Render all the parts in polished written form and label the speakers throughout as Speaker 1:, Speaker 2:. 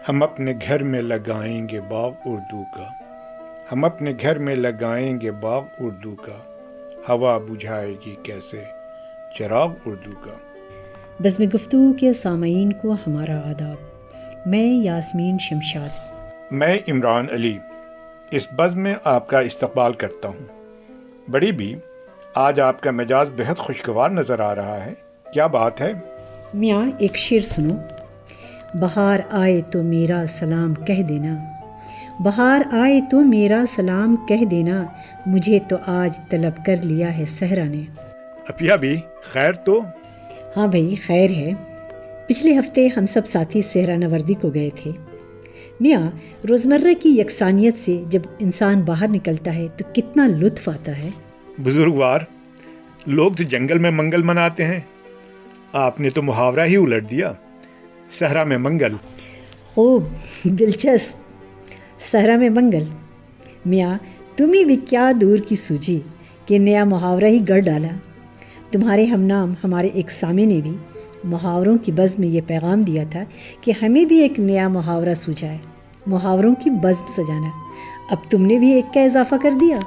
Speaker 1: ہم اپنے گھر میں لگائیں گے باغ اردو کا، ہم اپنے گھر میں لگائیں گے باغ اردو کا، ہوا بجھائے گی کیسے چراغ اردو کا۔
Speaker 2: بزم گفتگو کے سامعین کو ہمارا آداب۔ میں یاسمین شمشاد،
Speaker 1: میں عمران علی اس بزم میں آپ کا استقبال کرتا ہوں۔ بڑی بھی آج آپ کا مزاج بہت خوشگوار نظر آ رہا ہے، کیا بات ہے؟
Speaker 2: میاں ایک شعر سنو۔ بہار آئے تو میرا سلام کہہ دینا، بہار آئے تو میرا سلام کہہ دینا، مجھے تو آج طلب کر لیا ہے صحرا نے۔
Speaker 1: اپیا بھی خیر تو؟
Speaker 2: ہاں بھائی خیر ہے۔ پچھلے ہفتے ہم سب ساتھی صحرا نوردی کو گئے تھے۔ میاں روزمرہ کی یکسانیت سے جب انسان باہر نکلتا ہے تو کتنا لطف آتا ہے۔
Speaker 1: بزرگوار، لوگ تو جنگل میں منگل مناتے ہیں، آپ نے تو محاورہ ہی الٹ دیا، صحرا میں منگل۔
Speaker 2: خوب دلچسپ، صحرا میں منگل۔ میاں تمہیں بھی کیا دور کی سوچی کہ نیا محاورہ ہی گڑھ ڈالا۔ تمہارے ہم نام ہمارے ایک سامع نے بھی محاوروں کی بزم میں یہ پیغام دیا تھا کہ ہمیں بھی ایک نیا محاورہ سوچا ہے، محاوروں کی بزم سجانا۔ اب تم نے بھی ایک کا اضافہ کر دیا۔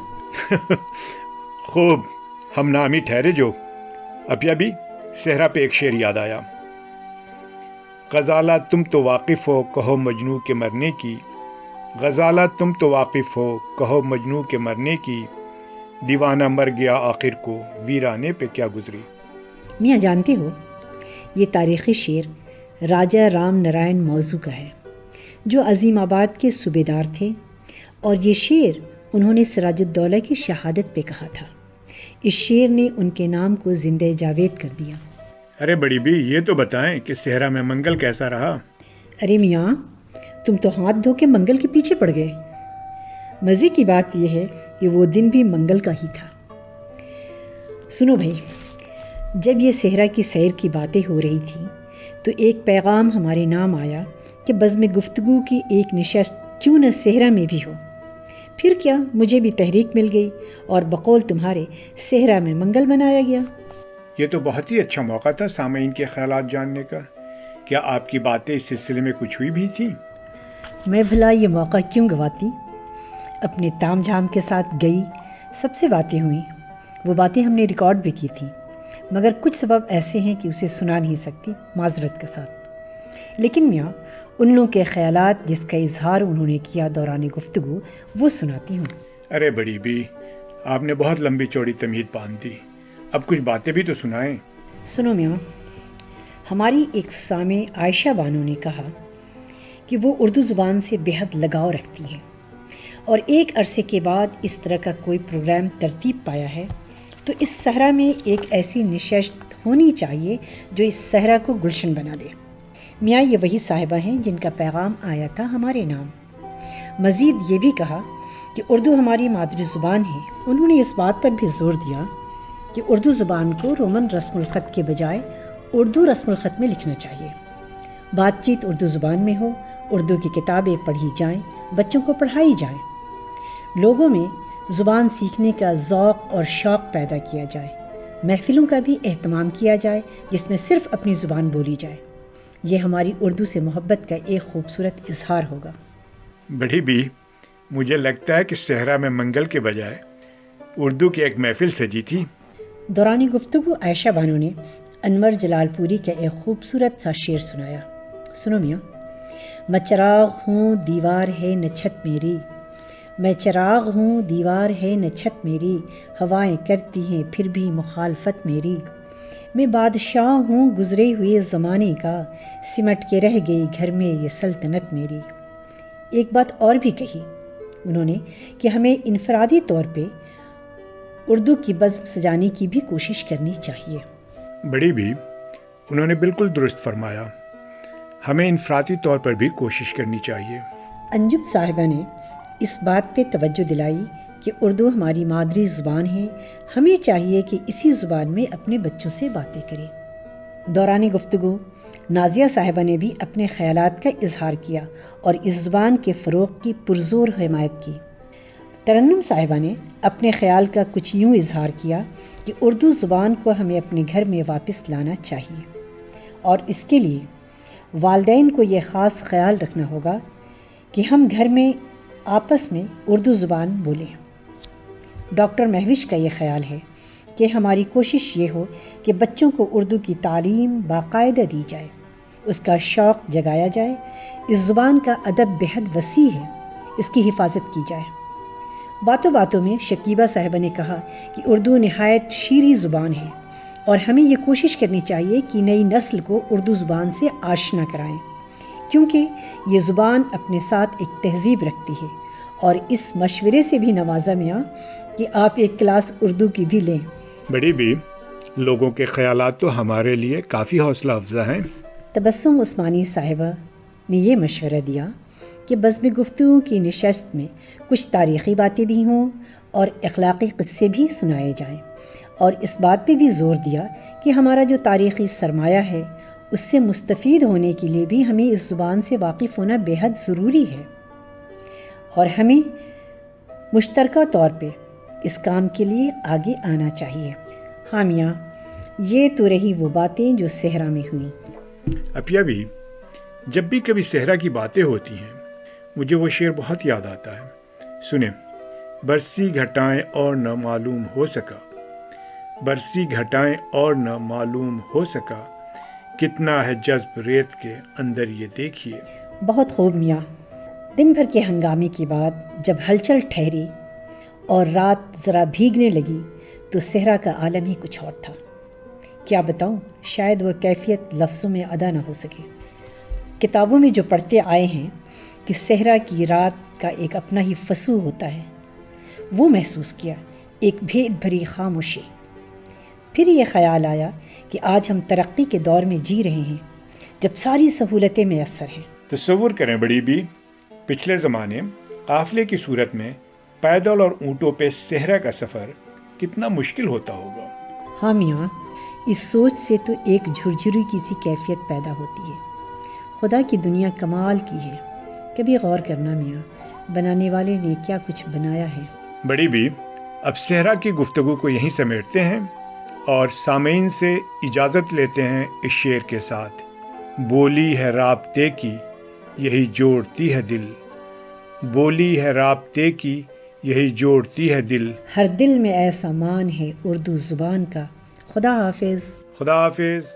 Speaker 1: خوب، ہم نامی ٹھہرے جو۔ اپیا بھی صحرا پہ ایک شعر یاد آیا۔ غزالہ تم تو واقف ہو کہو مجنوں کے مرنے کی، غزالہ تم تو واقف ہو کہو مجنوں کے مرنے کی، دیوانہ مر گیا آخر کو ویرانے پہ کیا گزری۔
Speaker 2: میاں جانتے ہو یہ تاریخی شعر راجہ رام نارائن موضوع کا ہے، جو عظیم آباد کے صوبے دار تھے، اور یہ شعر انہوں نے سراج الدولہ کی شہادت پہ کہا تھا۔ اس شعر نے ان کے نام کو زندہ جاوید کر دیا۔
Speaker 1: ارے بڑی بھی یہ تو بتائیں کہ صحرا میں منگل کیسا رہا؟
Speaker 2: ارے میاں تم تو ہاتھ دھو کے منگل کے پیچھے پڑ گئے۔ مزے کی بات یہ ہے کہ وہ دن بھی منگل کا ہی تھا۔ سنو بھائی، جب یہ صحرا کی سیر کی باتیں ہو رہی تھیں تو ایک پیغام ہمارے نام آیا کہ بزم گفتگو کی ایک نشست کیوں نہ صحرا میں بھی ہو۔ پھر کیا، مجھے بھی تحریک مل گئی اور بقول تمہارے صحرا میں منگل منایا گیا۔
Speaker 1: یہ تو بہت ہی اچھا موقع تھا سامعین کے خیالات جاننے کا۔ کیا آپ کی باتیں اس سلسلے میں کچھ ہوئی بھی تھیں؟
Speaker 2: میں بھلا یہ موقع کیوں گواتی؟ اپنے تام جھام کے ساتھ گئی، سب سے باتیں ہوئیں، وہ باتیں ہم نے ریکارڈ بھی کی تھیں، مگر کچھ سبب ایسے ہیں کہ اسے سنا نہیں سکتی، معذرت کے ساتھ۔ لیکن میاں ان لوگوں کے خیالات جس کا اظہار انہوں نے کیا دوران گفتگو، وہ سناتی ہوں۔
Speaker 1: ارے بڑی بھی آپ نے بہت لمبی چوڑی تمہید باندھ دی، اب کچھ باتیں بھی تو سنائیں۔
Speaker 2: سنو میاں، ہماری ایک سامع عائشہ بانو نے کہا کہ وہ اردو زبان سے بےحد لگاؤ رکھتی ہیں، اور ایک عرصے کے بعد اس طرح کا کوئی پروگرام ترتیب پایا ہے تو اس صحرا میں ایک ایسی نشست ہونی چاہیے جو اس صحرا کو گلشن بنا دے۔ میاں یہ وہی صاحبہ ہیں جن کا پیغام آیا تھا ہمارے نام۔ مزید یہ بھی کہا کہ اردو ہماری مادری زبان ہے۔ انہوں نے اس بات پر بھی زور دیا کہ اردو زبان کو رومن رسم الخط کے بجائے اردو رسم الخط میں لکھنا چاہیے۔ بات چیت اردو زبان میں ہو، اردو کی کتابیں پڑھی جائیں، بچوں کو پڑھائی جائیں، لوگوں میں زبان سیکھنے کا ذوق اور شوق پیدا کیا جائے، محفلوں کا بھی اہتمام کیا جائے جس میں صرف اپنی زبان بولی جائے۔ یہ ہماری اردو سے محبت کا ایک خوبصورت اظہار ہوگا۔
Speaker 1: بڑی بھی مجھے لگتا ہے کہ صحرا میں منگل کے بجائے اردو کی ایک محفل سجی تھی۔
Speaker 2: دوران گفتگو عائشہ بانو نے انور جلال پوری کا ایک خوبصورت سا شعر سنایا۔ سنو میاں۔ میں چراغ ہوں دیوار ہے نہ چھت میری، میں چراغ ہوں دیوار ہے نہ چھت میری، ہوائیں کرتی ہیں پھر بھی مخالفت میری، میں بادشاہ ہوں گزرے ہوئے زمانے کا، سمٹ کے رہ گئی گھر میں یہ سلطنت میری۔ ایک بات اور بھی کہی انہوں نے کہ ہمیں انفرادی طور پہ اردو کی بزم سجانے کی بھی کوشش کرنی چاہیے۔
Speaker 1: بڑی بھی انہوں نے بالکل درست فرمایا، ہمیں انفرادی طور پر بھی کوشش کرنی چاہیے۔
Speaker 2: انجم صاحبہ نے اس بات پہ توجہ دلائی کہ اردو ہماری مادری زبان ہے، ہمیں چاہیے کہ اسی زبان میں اپنے بچوں سے باتیں کریں۔ دوران گفتگو نازیہ صاحبہ نے بھی اپنے خیالات کا اظہار کیا اور اس زبان کے فروغ کی پرزور حمایت کی۔ ترنم صاحبہ نے اپنے خیال کا کچھ یوں اظہار کیا کہ اردو زبان کو ہمیں اپنے گھر میں واپس لانا چاہیے، اور اس کے لیے والدین کو یہ خاص خیال رکھنا ہوگا کہ ہم گھر میں آپس میں اردو زبان بولیں۔ ڈاکٹر مہوش کا یہ خیال ہے کہ ہماری کوشش یہ ہو کہ بچوں کو اردو کی تعلیم باقاعدہ دی جائے، اس کا شوق جگایا جائے۔ اس زبان کا ادب بہت وسیع ہے، اس کی حفاظت کی جائے۔ باتوں باتوں میں شکیبہ صاحبہ نے کہا کہ اردو نہایت شیریں زبان ہے اور ہمیں یہ کوشش کرنی چاہیے کہ نئی نسل کو اردو زبان سے آشنا کرائیں، کیونکہ یہ زبان اپنے ساتھ ایک تہذیب رکھتی ہے۔ اور اس مشورے سے بھی نوازا میاں کہ آپ ایک کلاس اردو کی بھی لیں۔
Speaker 1: بڑی بھی لوگوں کے خیالات تو ہمارے لیے کافی حوصلہ افزا ہیں۔
Speaker 2: تبسم عثمانی صاحبہ نے یہ مشورہ دیا کہ بزم گفتگو کی نشست میں کچھ تاریخی باتیں بھی ہوں اور اخلاقی قصے بھی سنائے جائیں، اور اس بات پہ بھی زور دیا کہ ہمارا جو تاریخی سرمایہ ہے اس سے مستفید ہونے کے لیے بھی ہمیں اس زبان سے واقف ہونا بے حد ضروری ہے، اور ہمیں مشترکہ طور پہ اس کام کے لیے آگے آنا چاہیے۔ ہاں میاں، یہ تو رہی وہ باتیں جو صحرا میں ہوئیں۔
Speaker 1: اپیا بھی جب بھی کبھی صحرا کی باتیں ہوتی ہیں مجھے وہ شعر بہت یاد آتا ہے۔ سنیں، برسی گھٹائیں اور نہ معلوم ہو سکا، برسی گھٹائیں اور نہ معلوم ہو سکا، کتنا ہے جذب ریت کے اندر یہ دیکھیے۔
Speaker 2: بہت خوب میاں۔ دن بھر کے ہنگامے کے بعد جب ہلچل ٹھہری اور رات ذرا بھیگنے لگی تو صحرا کا عالم ہی کچھ اور تھا۔ کیا بتاؤں، شاید وہ کیفیت لفظوں میں ادا نہ ہو سکے۔ کتابوں میں جو پڑھتے آئے ہیں کہ صحرا کی رات کا ایک اپنا ہی فسو ہوتا ہے، وہ محسوس کیا، ایک بھید بھری خاموشی۔ پھر یہ خیال آیا کہ آج ہم ترقی کے دور میں جی رہے ہیں جب ساری سہولتیں میسر ہیں۔
Speaker 1: تصور کریں بڑی بھی، پچھلے زمانے قافلے کی صورت میں پیدل اور اونٹوں پہ صحرا کا سفر کتنا مشکل ہوتا ہوگا۔
Speaker 2: ہاں میاں، اس سوچ سے تو ایک جھرجھری کی سی کیفیت پیدا ہوتی ہے۔ خدا کی دنیا کمال کی ہے، کبھی غور کرنا میاں، بنانے والے نے کیا کچھ بنایا ہے۔
Speaker 1: بڑی بھی اب صحرا کی گفتگو کو یہیں سمیٹتے ہیں اور سامعین سے اجازت لیتے ہیں اس شعر کے ساتھ۔ بولی ہے رابطے کی یہی جوڑتی ہے دل، بولی ہے رابطے کی یہی جوڑتی ہے دل،
Speaker 2: ہر دل میں ایسا مان ہے اردو زبان کا۔ خدا حافظ۔
Speaker 1: خدا حافظ۔